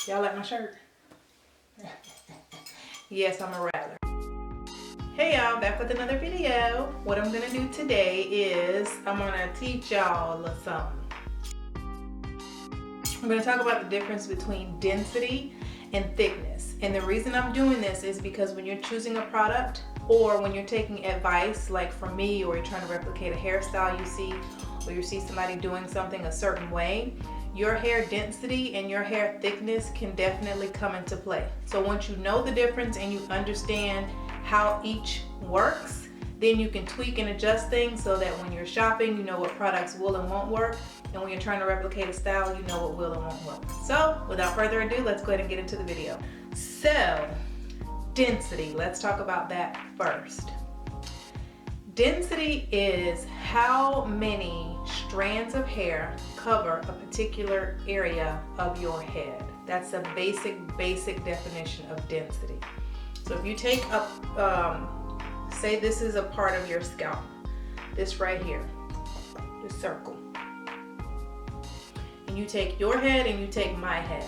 Y'all like my shirt? Yes, I'm a rattler. Hey y'all, back with another video. What I'm gonna do today is I'm gonna teach y'all a little something. I'm gonna talk about the difference between density and thickness. And the reason I'm doing this is because when you're choosing a product or when you're taking advice, like from me, or you're trying to replicate a hairstyle you see, or you see somebody doing something a certain way, your hair density and your hair thickness can definitely come into play. So once you know the difference and you understand how each works, then you can tweak and adjust things so that when you're shopping, you know what products will and won't work. And when you're trying to replicate a style, you know what will and won't work. So without further ado, let's go ahead and get into the video. So density, let's talk about that first. Density is how many strands of hair cover a particular area of your head. That's a basic definition of density. So if you take up, say this is a part of your scalp, this right here, this circle, and you take your head and you take my head,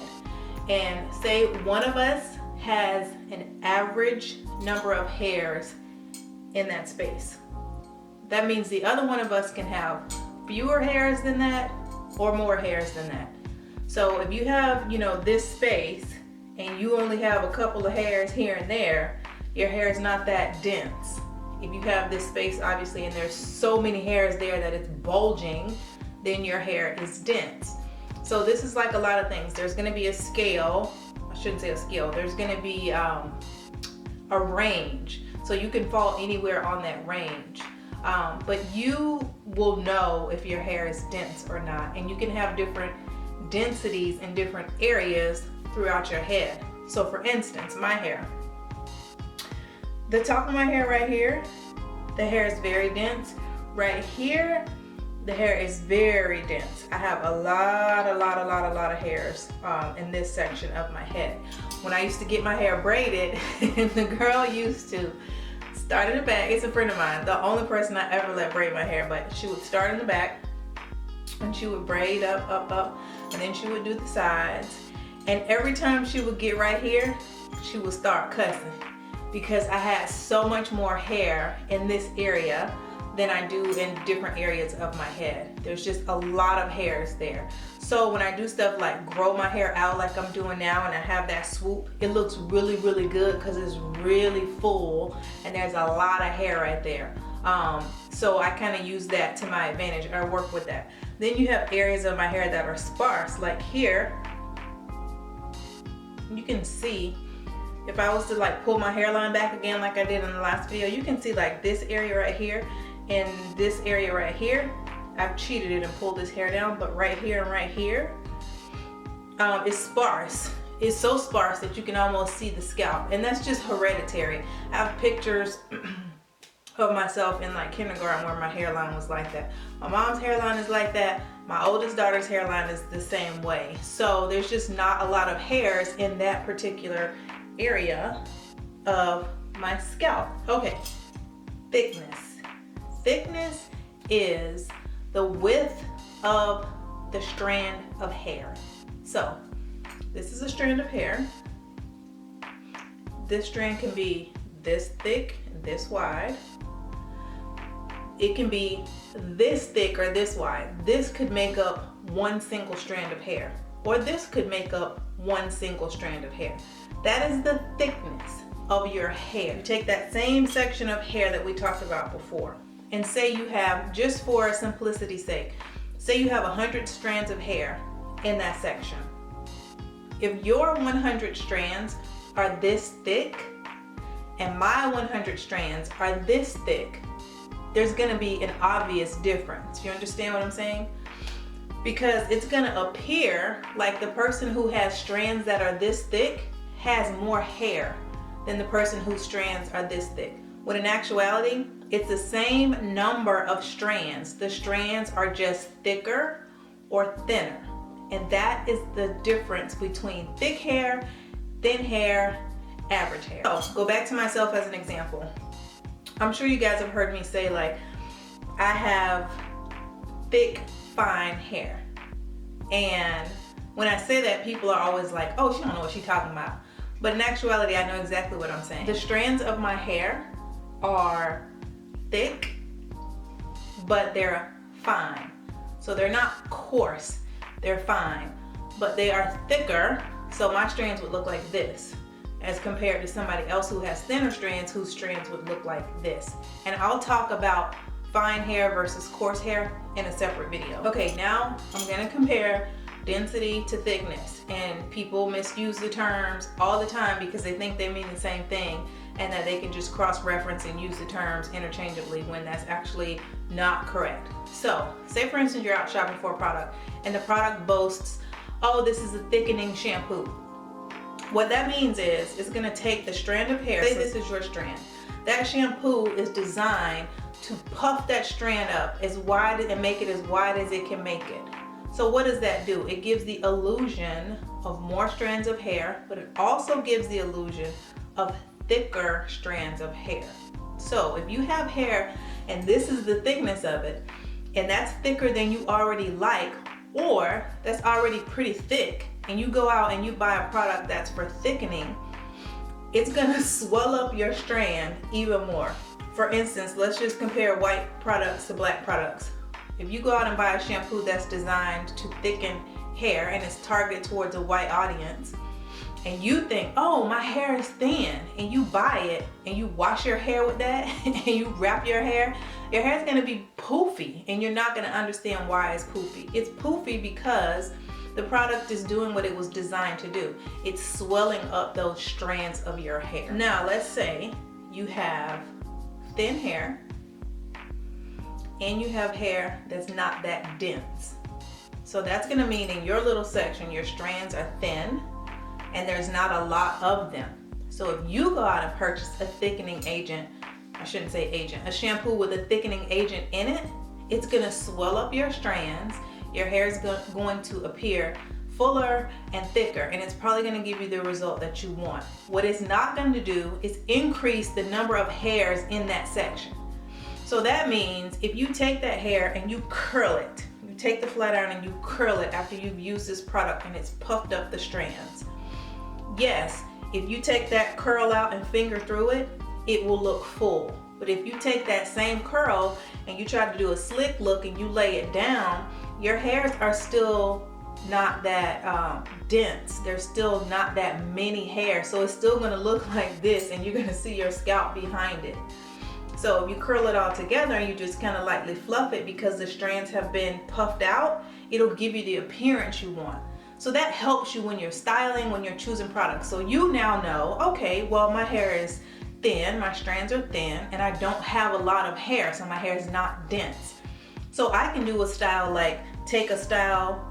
and say one of us has an average number of hairs in that space. That means the other one of us can have fewer hairs than that or more hairs than that. So if you have, this space and you only have a couple of hairs here and there, your hair is not that dense. If you have this space, obviously, and there's so many hairs there that it's bulging, then your hair is dense. So this is like a lot of things. There's gonna be a scale, I shouldn't say a scale, there's gonna be a range. So you can fall anywhere on that range. But you will know if your hair is dense or not. And you can have different densities in different areas throughout your head. So for instance, my hair. The top of my hair right here, the hair is very dense. Right here, the hair is very dense. I have a lot of hairs in this section of my head. When I used to get my hair braided, and the girl used to start in the back. It's a friend of mine, the only person I ever let braid my hair, but she would start in the back and she would braid up, and then she would do the sides. And every time she would get right here, she would start cussing because I had so much more hair in this area than I do in different areas of my head. There's just a lot of hairs there. So when I do stuff like grow my hair out like I'm doing now and I have that swoop, it looks really good because it's really full and there's a lot of hair right there. So I kind of use that to my advantage, or work with that. Then you have areas of my hair that are sparse, like here. You can see, if I was to like pull my hairline back again like I did in the last video, you can see like this area right here and this area right here. I've cheated it and pulled this hair down, but right here and right here is sparse. It's so sparse that you can almost see the scalp, and that's just hereditary. I have pictures of myself in like kindergarten where my hairline was like that. My mom's hairline is like that. My oldest daughter's hairline is the same way. So there's just not a lot of hairs in that particular area of my scalp. Okay, thickness. Thickness is the width of the strand of hair. So this is a strand of hair. This strand can be this thick, this wide. It can be this thick or this wide. This could make up one single strand of hair, or this could make up one single strand of hair. That is the thickness of your hair. You take that same section of hair that we talked about before, and say you have, just for simplicity's sake, say you have 100 strands of hair in that section. If your 100 strands are this thick and my 100 strands are this thick, there's gonna be an obvious difference. You understand what I'm saying? Because it's gonna appear like the person who has strands that are this thick has more hair than the person whose strands are this thick. When in actuality, it's the same number of strands. The strands are just thicker or thinner. And that is the difference between thick hair, thin hair, average hair. So go back to myself as an example. I'm sure you guys have heard me say, like, I have thick, fine hair. And When I say that, people are always like, oh, she don't know what she's talking about. But in actuality, I know exactly what I'm saying. The strands of my hair are thick, but they're fine. So they're not coarse, they're fine, but they are thicker. So my strands would look like this as compared to somebody else who has thinner strands, whose strands would look like this. And I'll talk about fine hair versus coarse hair in a separate video. Okay, now I'm gonna compare density to thickness, and people misuse the terms all the time because they think they mean the same thing and that they can just cross-reference and use the terms interchangeably when that's actually not correct. So say for instance you're out shopping for a product and the product boasts, oh, this is a thickening shampoo. What that means is it's gonna take the strand of hair, say this is your strand, that shampoo is designed to puff that strand up as wide and make it as wide as it can make it. So what does that do? It gives the illusion of more strands of hair, but it also gives the illusion of thicker strands of hair. So if you have hair and this is the thickness of it, and that's thicker than you already like, or that's already pretty thick, and you go out and you buy a product that's for thickening, it's gonna swell up your strand even more. For instance, let's just compare white products to black products. If you go out and buy a shampoo that's designed to thicken hair and it's targeted towards a white audience, and you think, oh, my hair is thin, and you buy it and you wash your hair with that and you wrap your hair is gonna be poofy, and you're not gonna understand why it's poofy. It's poofy because the product is doing what it was designed to do. It's swelling up those strands of your hair. Now, let's say you have thin hair and you have hair that's not that dense. So that's gonna mean in your little section, your strands are thin and there's not a lot of them. So if you go out and purchase a thickening agent, I shouldn't say agent, a shampoo with a thickening agent in it, it's gonna swell up your strands. Your hair is going to appear fuller and thicker, and it's probably gonna give you the result that you want. What it's not going to do is increase the number of hairs in that section. So that means if you take that hair and you curl it, you take the flat iron and you curl it after you've used this product and it's puffed up the strands. Yes, if you take that curl out and finger through it, it will look full. But if you take that same curl and you try to do a slick look and you lay it down, your hairs are still not that dense. There's still not that many hairs. So it's still gonna look like this, and you're gonna see your scalp behind it. So if you curl it all together and you just kind of lightly fluff it because the strands have been puffed out, it'll give you the appearance you want. So that helps you when you're styling, when you're choosing products. So you now know, okay, well, my hair is thin, my strands are thin, and I don't have a lot of hair, so my hair is not dense. So I can do a style like take a style,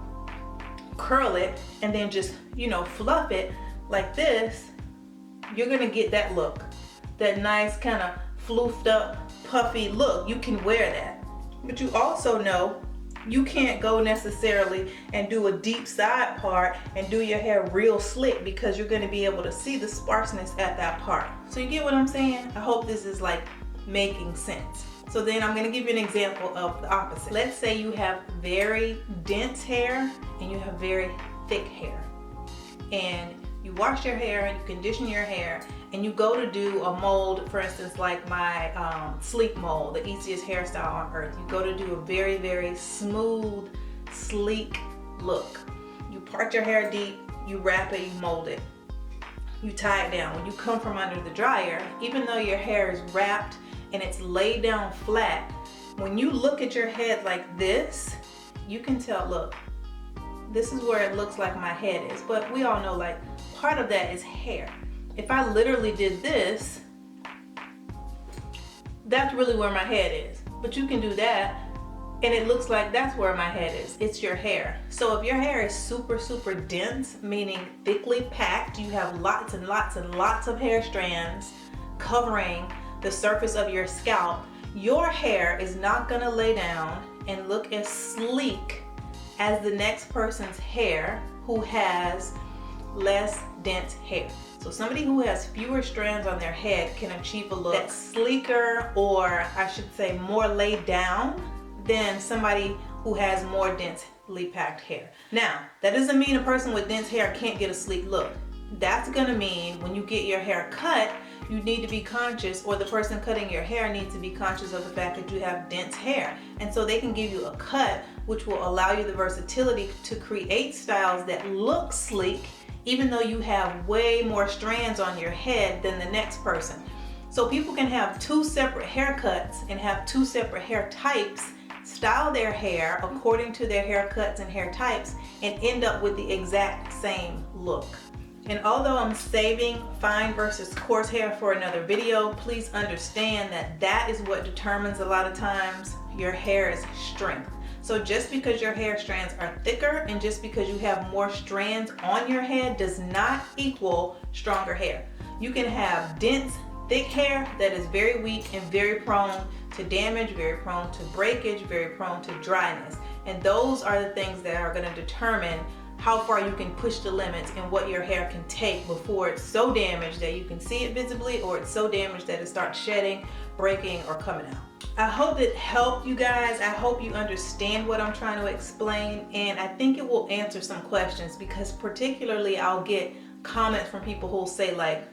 curl it, and then just, fluff it like this. You're gonna get that look, that nice kind of floofed up, puffy look. You can wear that. But you also know you can't go necessarily and do a deep side part and do your hair real slick because you're gonna be able to see the sparseness at that part. So you get what I'm saying? I hope this is like making sense. So then I'm gonna give you an example of the opposite. Let's say you have very dense hair and you have very thick hair. And you wash your hair and you condition your hair and you go to do a mold, for instance, like my sleek mold, the easiest hairstyle on earth. You go to do a very, very smooth, sleek look. You part your hair deep, you wrap it, you mold it. You tie it down. When you come from under the dryer, even though your hair is wrapped and it's laid down flat, when you look at your head like this, you can tell, look, this is where it looks like my head is. But we all know, like, part of that is hair. If I literally did this, that's really where my head is. But you can do that and it looks like that's where my head is. It's your hair. So if your hair is super, super dense, meaning thickly packed, you have lots and lots and lots of hair strands covering the surface of your scalp, your hair is not gonna lay down and look as sleek as the next person's hair who has less dense hair. So somebody who has fewer strands on their head can achieve a look that's sleeker, or I should say more laid down, than somebody who has more dense densely packed hair. Now, that doesn't mean a person with dense hair can't get a sleek look. That's gonna mean when you get your hair cut, you need to be conscious, or the person cutting your hair needs to be conscious of the fact that you have dense hair. And so they can give you a cut which will allow you the versatility to create styles that look sleek, even though you have way more strands on your head than the next person. So people can have two separate haircuts and have two separate hair types, style their hair according to their haircuts and hair types, and end up with the exact same look. And although I'm saving fine versus coarse hair for another video, please understand that that is what determines a lot of times your hair's strength. So just because your hair strands are thicker and just because you have more strands on your head does not equal stronger hair. You can have dense, thick hair that is very weak and very prone to damage, very prone to breakage, very prone to dryness. And those are the things that are going to determine how far you can push the limits and what your hair can take before it's so damaged that you can see it visibly, or it's so damaged that it starts shedding, breaking, or coming out. I hope it helped you guys. I hope you understand what I'm trying to explain, and I think it will answer some questions, because particularly I'll get comments from people who'll say like,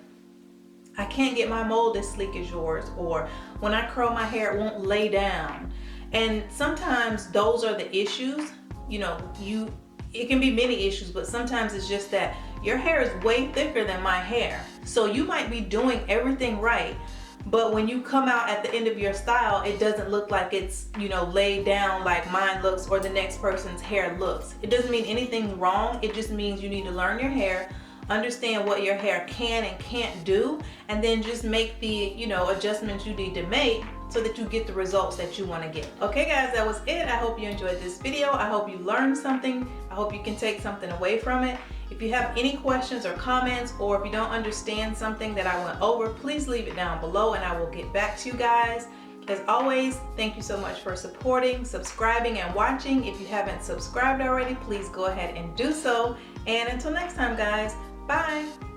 I can't get my mold as sleek as yours, or when I curl my hair it won't lay down. And sometimes those are the issues. You know, it can be many issues, but sometimes it's just that your hair is way thicker than my hair. So you might be doing everything right, but when you come out at the end of your style, it doesn't look like it's, you know, laid down like mine looks or the next person's hair looks. It doesn't mean anything wrong. It just means you need to learn your hair, understand what your hair can and can't do, and then just make the, you know, adjustments you need to make so that you get the results that you want to get. Okay guys, that was it. I hope you enjoyed this video. I hope you learned something. I hope you can take something away from it. If you have any questions or comments, or if you don't understand something that I went over, please leave it down below and I will get back to you guys. As always, thank you so much for supporting, subscribing, and watching. If you haven't subscribed already, please go ahead and do so. And until next time guys, bye.